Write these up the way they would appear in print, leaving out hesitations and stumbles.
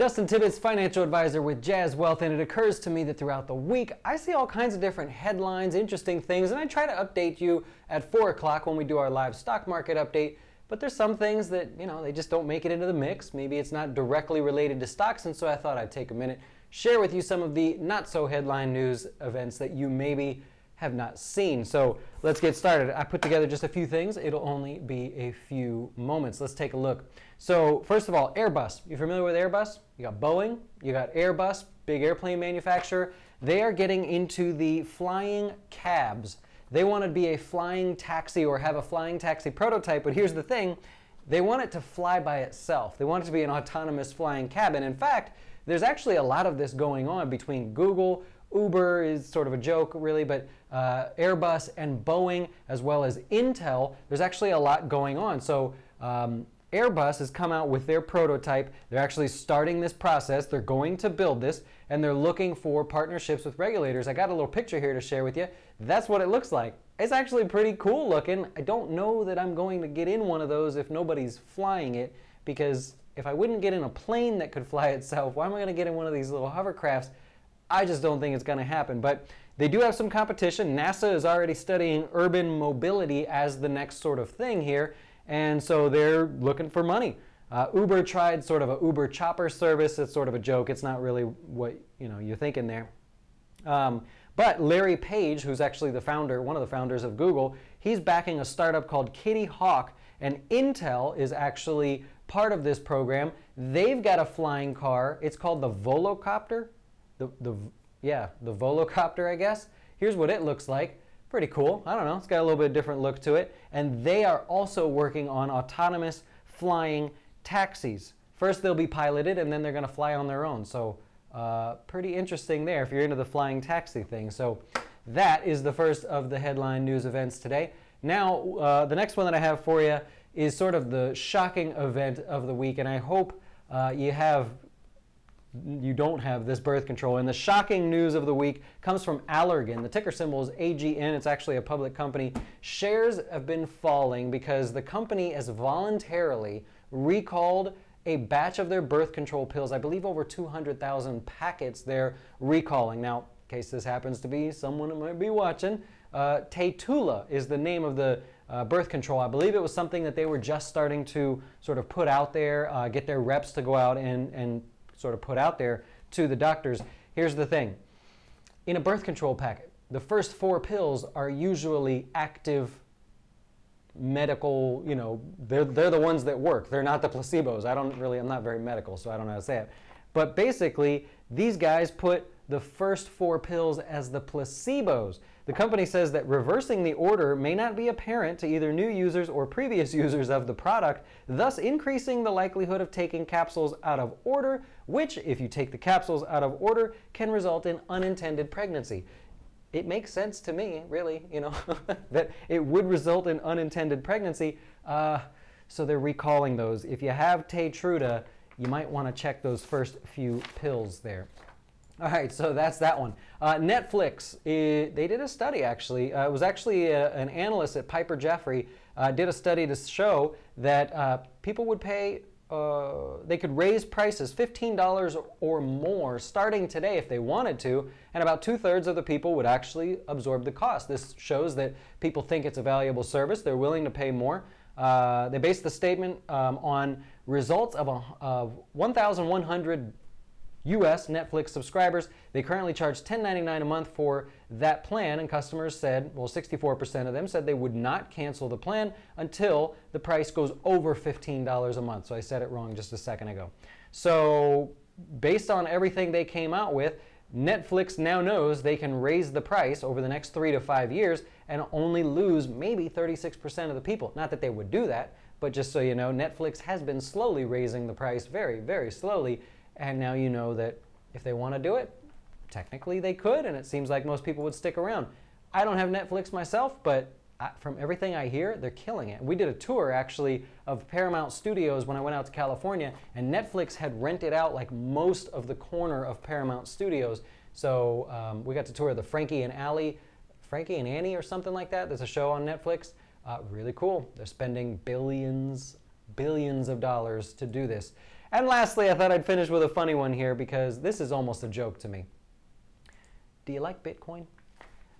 Justin Tibbetts, financial advisor with Jazz Wealth, and it occurs to me that throughout the week I see all kinds of different headlines, interesting things, and I try to update you at 4 o'clock when we do our live stock market update. But there's some things that, they just don't make it into the mix. Maybe it's not directly related to stocks, and so I thought I'd take a minute, share with you some of the not so headline news events that you maybe have not seen. So let's get started. I put together just a few things. It'll only be a few moments. Let's take a look. So first of all, Airbus. You familiar with Airbus? You got Boeing, you got Airbus, big airplane manufacturer. They are getting into the flying cabs. They want to be a flying taxi or have a flying taxi prototype, but here's the thing. They want it to fly by itself. They want it to be an autonomous flying cab. And in fact, there's actually a lot of this going on between Google, Uber is sort of a joke, really, but Airbus and Boeing, as well as Intel, there's actually a lot going on. So Airbus has come out with their prototype. They're actually starting this process. They're going to build this, and they're looking for partnerships with regulators. I got a little picture here to share with you. That's what it looks like. It's actually pretty cool looking. I don't know that I'm going to get in one of those if nobody's flying it, because if I wouldn't get in a plane that could fly itself, why am I going to get in one of these little hovercrafts? I just don't think it's going to happen. But they do have some competition. NASA is already studying urban mobility as the next sort of thing here, and so they're looking for money. Uber tried sort of a Uber chopper service. It's sort of a joke. It's not really what you're thinking there. But Larry Page, who's actually the founder, one of the founders of Google, he's backing a startup called Kitty Hawk, and Intel is actually part of this program. They've got a flying car. It's called the Volocopter. The Volocopter, I guess. Here's what it looks like. Pretty cool. I don't know. It's got a little bit different look to it. And they are also working on autonomous flying taxis. First they'll be piloted, and then they're going to fly on their own. So pretty interesting there if you're into the flying taxi thing. So that is the first of the headline news events today. Now, the next one that I have for you is sort of the shocking event of the week, and I hope you don't have this birth control. And the shocking news of the week comes from Allergan. The ticker symbol is AGN. It's actually a public company. Shares have been falling because the company has voluntarily recalled a batch of their birth control pills. I believe over 200,000 packets they're recalling. Now, in case this happens to be someone who might be watching, Taytula is the name of the birth control. I believe it was something that they were just starting to sort of put out there, get their reps to go out and sort of put out there to the doctors. Here's the thing. In a birth control packet, the first 4 pills are usually active medical, they're the ones that work. They're not the placebos. I'm not very medical, so I don't know how to say it. But basically, these guys put the first 4 pills as the placebos. The company says that reversing the order may not be apparent to either new users or previous users of the product, thus increasing the likelihood of taking capsules out of order, which, if you take the capsules out of order, can result in unintended pregnancy. It makes sense to me, really, that it would result in unintended pregnancy, so they're recalling those. If you have Taytruda, you might want to check those first few pills there. All right, so that's that one. Netflix, they did a study actually. It was actually an analyst at Piper Jaffray did a study to show that people would pay, they could raise prices $15 or more starting today if they wanted to, and about 2/3 of the people would actually absorb the cost. This shows that people think it's a valuable service. They're willing to pay more. They based the statement on results of 1,100 U.S. Netflix subscribers. They currently charge $10.99 a month for that plan, and customers said, well, 64% of them said they would not cancel the plan until the price goes over $15 a month. So I said it wrong just a second ago. So based on everything they came out with, Netflix now knows they can raise the price over the next 3 to 5 years and only lose maybe 36% of the people. Not that they would do that, but just so you know, Netflix has been slowly raising the price very, very slowly. And now you know that if they want to do it, technically they could, and it seems like most people would stick around. I don't have Netflix myself, but from everything I hear, they're killing it. We did a tour, actually, of Paramount Studios when I went out to California, and Netflix had rented out like most of the corner of Paramount Studios. So we got to tour the Frankie and Annie or something like that. There's a show on Netflix. Really cool. They're spending billions of dollars to do this. And lastly, I thought I'd finish with a funny one here because this is almost a joke to me. Do you like Bitcoin?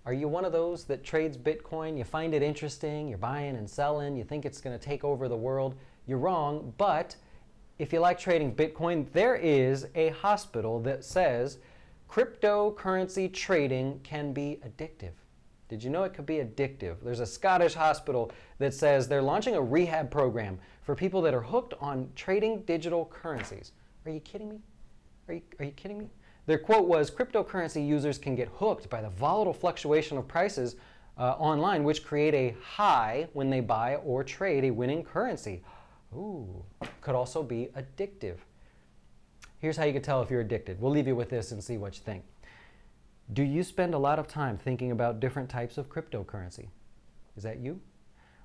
Are you one of those that trades Bitcoin? You find it interesting, you're buying and selling, you think it's going to take over the world. You're wrong, but if you like trading Bitcoin, there is a hospital that says cryptocurrency trading can be addictive. Did you know it could be addictive? There's a Scottish hospital that says they're launching a rehab program for people that are hooked on trading digital currencies. Are you kidding me? Are you kidding me? Their quote was, cryptocurrency users can get hooked by the volatile fluctuation of prices online, which create a high when they buy or trade a winning currency. Ooh, could also be addictive. Here's how you can tell if you're addicted. We'll leave you with this and see what you think. Do you spend a lot of time thinking about different types of cryptocurrency? Is that you?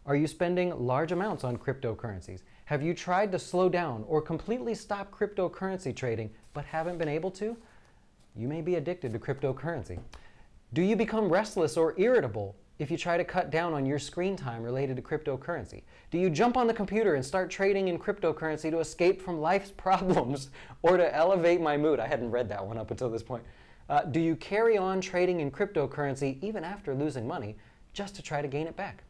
Are you spending large amounts on cryptocurrencies? Have you tried to slow down or completely stop cryptocurrency trading but haven't been able to? You may be addicted to cryptocurrency. Do you become restless or irritable if you try to cut down on your screen time related to cryptocurrency? Do you jump on the computer and start trading in cryptocurrency to escape from life's problems or to elevate my mood? I hadn't read that one up until this point. Do you carry on trading in cryptocurrency even after losing money just to try to gain it back?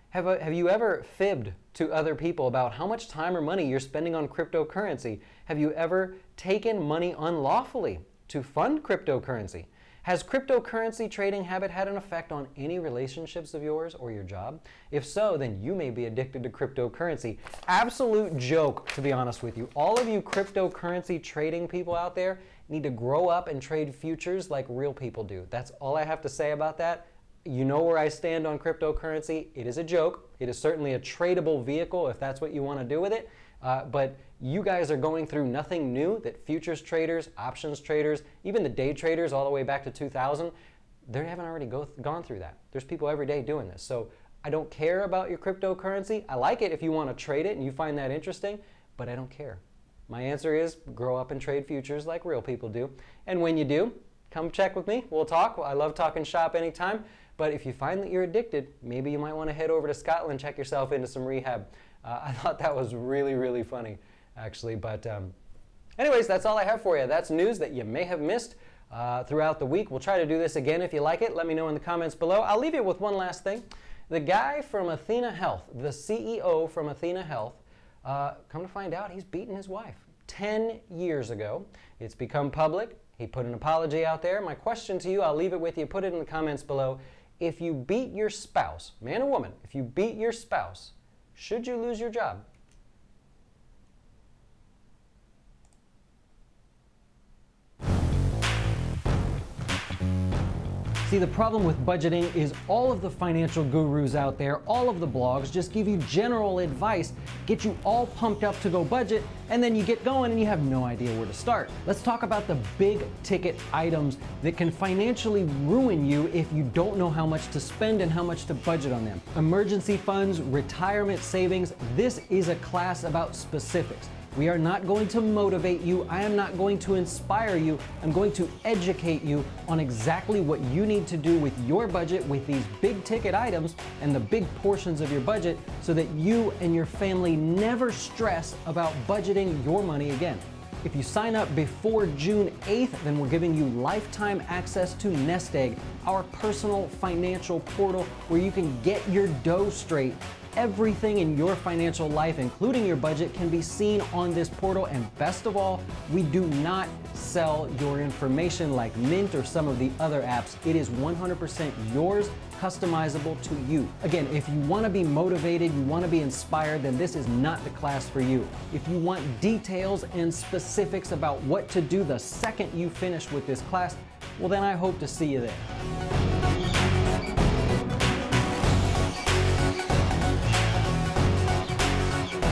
Have you ever fibbed to other people about how much time or money you're spending on cryptocurrency? Have you ever taken money unlawfully to fund cryptocurrency? Has cryptocurrency trading habit had an effect on any relationships of yours or your job? If so, then you may be addicted to cryptocurrency. Absolute joke, to be honest with you. All of you cryptocurrency trading people out there need to grow up and trade futures like real people do. That's all I have to say about that. You know where I stand on cryptocurrency. It is a joke. It is certainly a tradable vehicle if that's what you want to do with it. But you guys are going through nothing new that futures traders, options traders, even the day traders all the way back to 2000, they haven't already gone through that. There's people every day doing this. So I don't care about your cryptocurrency. I like it if you want to trade it and you find that interesting, but I don't care. My answer is grow up and trade futures like real people do. And when you do, come check with me. We'll talk. I love talking shop anytime. But if you find that you're addicted, maybe you might want to head over to Scotland, check yourself into some rehab. I thought that was really, really funny, actually. But anyways, that's all I have for you. That's news that you may have missed throughout the week. We'll try to do this again if you like it. Let me know in the comments below. I'll leave you with one last thing. The guy from Athena Health, the CEO from Athena Health, come to find out he's beaten his wife 10 years ago. It's become public. He put an apology out there. My question to you, I'll leave it with you. Put it in the comments below. If you beat your spouse, man or woman, if you beat your spouse, should you lose your job? See, the problem with budgeting is all of the financial gurus out there, all of the blogs just give you general advice, get you all pumped up to go budget, and then you get going and you have no idea where to start. Let's talk about the big ticket items that can financially ruin you if you don't know how much to spend and how much to budget on them. Emergency funds, retirement savings, this is a class about specifics. We are not going to motivate you. I am not going to inspire you. I'm going to educate you on exactly what you need to do with your budget with these big ticket items and the big portions of your budget so that you and your family never stress about budgeting your money again. If you sign up before June 8th, then we're giving you lifetime access to Nest Egg, our personal financial portal where you can get your dough straight. Everything in your financial life, including your budget, can be seen on this portal. And best of all, we do not sell your information like Mint or some of the other apps. It is 100% yours, customizable to you. Again, if you want to be motivated, you want to be inspired, then this is not the class for you. If you want details and specifics about what to do the second you finish with this class, well then I hope to see you there.